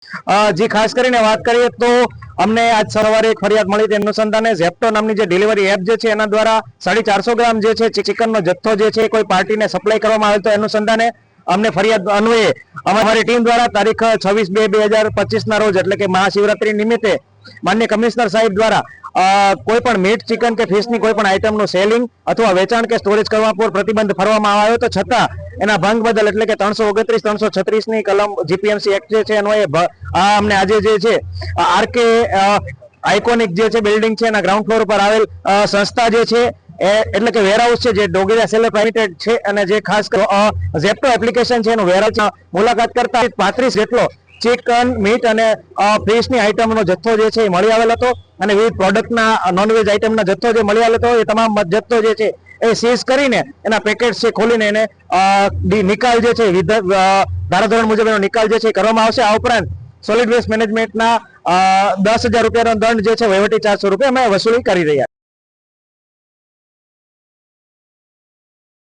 જી ખાસ કરીને વાત કરીએ તો અમને આજ સવારે એક ફરિયાદ મળી હતી અનુસંધાને ઝેપ્ટો નામની જે ડિલિવરી એપ જે છે એના દ્વારા 450 ગ્રામ જે છે ચિકનનો જથ્થો જે છે કોઈ પાર્ટીને સપ્લાય કરવામાં આવ્યો તો અનુસંધાને અમને ફરિયાદ અન્વયે અમારી ટીમ દ્વારા તારીખ 26/2/2025 ના રોજ એટલે કે મહાશિવરાત્રી નિમિત્તે માનનીય કમિશનર સાહેબ દ્વારા કોઈ પણ મીટ ચિકન કે ફિશની કોઈ પણ આઇટમનું સેલિંગ અથવા વેચાણ કે સ્ટોરેજ કરવા પર પ્રતિબંધ ફરવામાં આવ્યો તો છતાં એના ભંગ બદલ એટલે કે 329 336 ની કલમ જીપીએમસી એક્ટ જે છે એનો અમને આજે જે છે આરકે આઇકોનિક જે છે બિલ્ડિંગ છે એના ગ્રાઉન્ડ ફ્લોર પર આવેલ સંસ્થા જે છે એટલે કે વેરહાઉસ છે જે ડોગેરા સેલર પ્રાઇવેટ છે અને જે ખાસ ઝેપ્ટો એપ્લિકેશન છે એનું વેરહાઉસ મુલાકાત કરતા 35 જેટલો ચિકન મીટ અને ફિશની આઇટમનો જથ્થો જે છે એ મળી આવેલ હતો અને વિવિધ પ્રોડક્ટના નોનવેજ આઇટમના જથ્થો જે મળી આવેલ હતો એ તમામ જથ્થો જે છે એ સીઝ કરીને એના પેકેટ છે ખોલીને એને નિકાલ જે છે ધારાધોરણ મુજબ એનો નિકાલ જે છે કરવામાં આવશે। આ ઉપરાંત સોલિડ વેસ્ટ મેનેજમેન્ટના 10,000 રૂપિયાનો દંડ જે છે વહીવટી ચાર્જ સ્વરૂપે અમે વસૂલી કરી રહ્યા